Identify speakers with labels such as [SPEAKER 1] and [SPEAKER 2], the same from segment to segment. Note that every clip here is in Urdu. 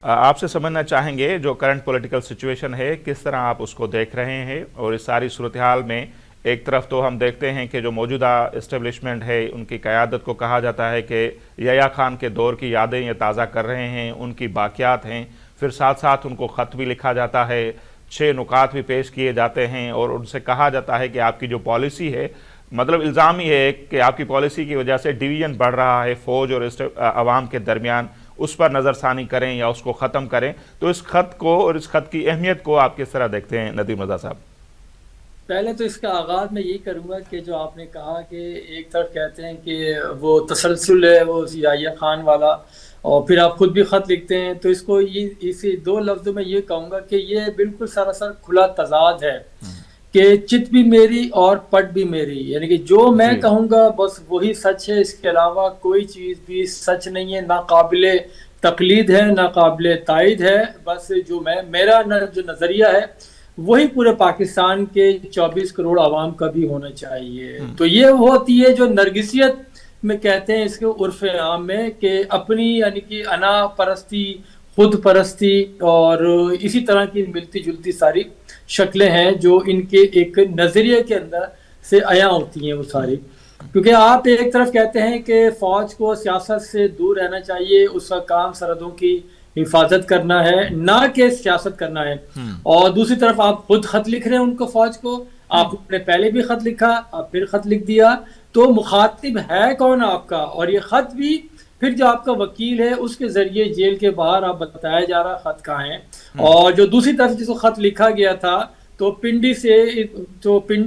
[SPEAKER 1] آپ سے سمجھنا چاہیں گے جو کرنٹ پولیٹیکل سچویشن ہے کس طرح آپ اس کو دیکھ رہے ہیں، اور اس ساری صورتحال میں ایک طرف تو ہم دیکھتے ہیں کہ جو موجودہ اسٹیبلشمنٹ ہے ان کی قیادت کو کہا جاتا ہے کہ یحییٰ خان کے دور کی یادیں یہ تازہ کر رہے ہیں، ان کی باقیات ہیں، پھر ساتھ ساتھ ان کو خط بھی لکھا جاتا ہے، 6 نکات بھی پیش کیے جاتے ہیں اور ان سے کہا جاتا ہے کہ آپ کی جو پالیسی ہے، مطلب الزام یہ ہے کہ آپ کی پالیسی کی وجہ سے ڈویژن بڑھ رہا ہے فوج اور عوام کے درمیان، اس پر نظر ثانی کریں یا اس کو ختم کریں۔ تو اس خط کو اور اس خط کی اہمیت کو آپ کس طرح دیکھتے ہیں ندیم رضا صاحب؟
[SPEAKER 2] پہلے تو اس کا آغاز میں یہی کروں گا کہ جو آپ نے کہا کہ ایک طرف کہتے ہیں کہ وہ تسلسل ہے وہ یحییٰ خان والا، اور پھر آپ خود بھی خط لکھتے ہیں، تو اس کو اسی 2 لفظوں میں یہ کہوں گا کہ یہ بالکل سراسر کھلا تضاد ہے کہ چت بھی میری اور پٹ بھی میری، یعنی کہ جو میں
[SPEAKER 1] جی
[SPEAKER 2] کہوں گا بس وہی سچ ہے، اس کے علاوہ کوئی چیز بھی سچ نہیں ہے، نہ قابل تقلید ہے نہ قابل تائید ہے، بس جو میرا جو نظریہ ہے وہی پورے پاکستان کے 24 کروڑ عوام کا بھی ہونا چاہیے۔ تو یہ وہ ہوتی ہے جو نرگسیت میں کہتے ہیں اس کے عرف عام میں، کہ اپنی یعنی کہ انا پرستی، خود پرستی اور اسی طرح کی ملتی جلتی ساری شکلیں ہیں جو ان کے ایک نظریے کے اندر سے عیاں ہوتی ہیں وہ ساری۔ کیونکہ آپ ایک طرف کہتے ہیں کہ فوج کو سیاست سے دور رہنا چاہیے، اس کا کام سرحدوں کی حفاظت کرنا ہے نہ کہ سیاست کرنا ہے، اور دوسری طرف آپ خود خط لکھ رہے ہیں ان کو، فوج کو آپ نے پہلے بھی خط لکھا، آپ پھر خط لکھ دیا، تو مخاطب ہے کون آپ کا؟ اور یہ خط بھی پھر جو آپ کا وکیل ہے اس کے ذریعے جیل کے باہر آپ بتایا جا رہا خط کہاں ہے، اور جو دوسری طرف جس کو خط لکھا گیا تھا تو پنڈی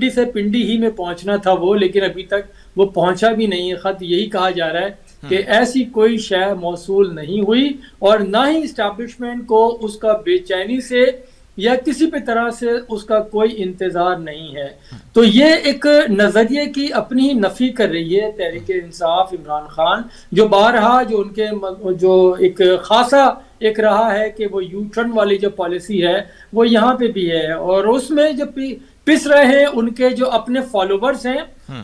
[SPEAKER 2] سے پنڈی ہی میں پہنچنا تھا وہ، لیکن ابھی تک وہ پہنچا بھی نہیں ہے خط۔ یہی کہا جا رہا ہے کہ ایسی کوئی شے موصول نہیں ہوئی، اور نہ ہی اسٹیبلشمنٹ کو اس کا بے چینی سے یا کسی بھی طرح سے اس کا کوئی انتظار نہیں ہے۔ تو یہ ایک نظریے کی اپنی ہی نفی کر رہی ہے تحریک انصاف عمران خان، جو بارہا جو ان کے جو ایک خاصا ایک رہا ہے کہ وہ یو ٹرن والی جو پالیسی ہے وہ یہاں پہ بھی ہے، اور اس میں جو پس رہے ہیں ان کے جو اپنے فالوورز ہیں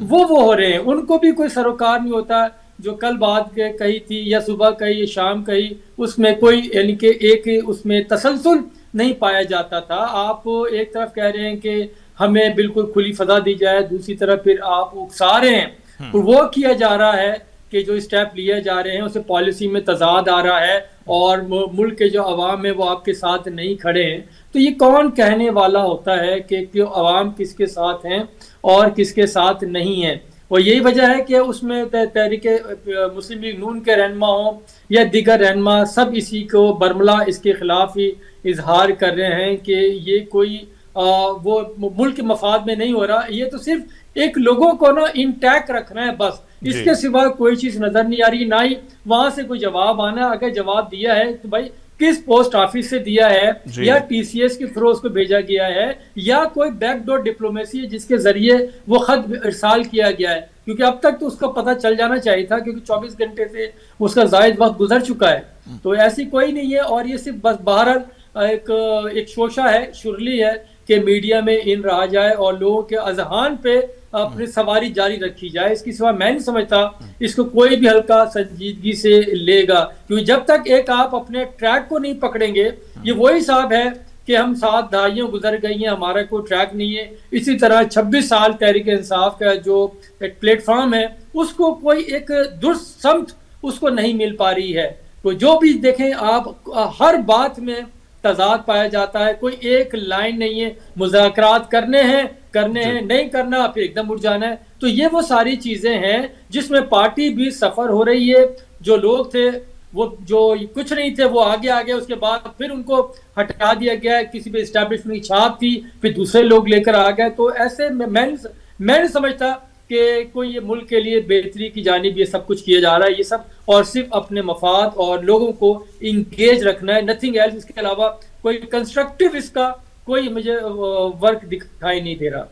[SPEAKER 2] وہ ہو رہے ہیں، ان کو بھی کوئی سروکار نہیں ہوتا۔ جو کل بات کہی تھی یا صبح کہی یا شام کہی، اس میں کوئی یعنی کہ ایک اس میں تسلسل نہیں پایا جاتا تھا۔ آپ ایک طرف کہہ رہے ہیں کہ ہمیں بالکل کھلی فضا دی جائے، دوسری طرف پھر آپ اکسا رہے ہیں، وہ کیا جا رہا ہے کہ جو اسٹیپ لیے جا رہے ہیں اسے پالیسی میں تضاد آ رہا ہے، اور ملک کے جو عوام ہے وہ آپ کے ساتھ نہیں کھڑے ہیں۔ تو یہ کون کہنے والا ہوتا ہے کہ عوام کس کے ساتھ ہیں اور کس کے ساتھ نہیں ہیں؟ اور یہی وجہ ہے کہ اس میں تحریک مسلم لیگ نون کے رہنما ہوں یا دیگر رہنما سب اسی کو برملا اس کے خلاف ہی اظہار کر رہے ہیں کہ یہ کوئی وہ ملک کے مفاد میں نہیں ہو رہا، یہ تو صرف ایک لوگوں کو نا انٹیک رکھنا ہے بس، اس کے سوا کوئی چیز نظر نہیں آ رہی، نہ ہی وہاں سے کوئی جواب آنا۔ اگر جواب دیا ہے تو بھائی کس پوسٹ آفس سے دیا ہے، یا ٹی سی ایس کے تھرو اس کو بھیجا گیا ہے، یا کوئی بیک ڈور ڈپلومیسی ہے جس کے ذریعے وہ خط ارسال کیا گیا ہے، کیونکہ اب تک تو اس کو پتہ چل جانا چاہیے تھا، کیونکہ 24 گھنٹے سے اس کا زائد وقت گزر چکا ہے۔ تو ایسی کوئی نہیں ہے، اور یہ صرف بس بہرحال ایک شوشہ ہے، شرلی ہے کہ میڈیا میں ان رہا جائے اور لوگوں کے اذہان پہ اپنی سواری جاری رکھی جائے۔ اس کی سوا میں نہیں سمجھتا اس کو کوئی بھی ہلکا سنجیدگی سے لے گا، کیونکہ جب تک ایک آپ اپنے ٹریک کو نہیں پکڑیں گے، یہ وہی صاحب ہے کہ ہم 7 دہائیاں گزر گئی ہیں، ہمارا کوئی ٹریک نہیں ہے۔ اسی طرح 26 سال تحریک انصاف کا جو ایک پلیٹ فارم ہے اس کو کوئی ایک درست سمت اس کو نہیں مل پا رہی ہے۔ تو جو بھی دیکھیں آپ، ہر بات میں تضاد پایا جاتا ہے، کوئی ایک لائن نہیں ہے، مذاکرات کرنے ہیں نہیں کرنا پھر ایک دم اٹھ جانا ہے۔ تو یہ وہ ساری چیزیں ہیں جس میں پارٹی بھی سفر ہو رہی ہے، جو لوگ تھے وہ جو کچھ نہیں تھے وہ آگے آگے، اس کے بعد پھر ان کو ہٹا دیا گیا ہے، کسی پہ اسٹیبلشمنٹ کی چھاپ تھی پھر دوسرے لوگ لے کر آ گئے۔ تو ایسے میں نہیں سمجھتا کہ کوئی یہ ملک کے لیے بہتری کی جانب یہ سب کچھ کیا جا رہا ہے، یہ سب اور صرف اپنے مفاد اور لوگوں کو انگیج رکھنا ہے، نتھنگ ایلس۔ اس کے علاوہ کوئی کنسٹرکٹیو اس کا کوئی مجھے ورک دکھائی نہیں دے رہا۔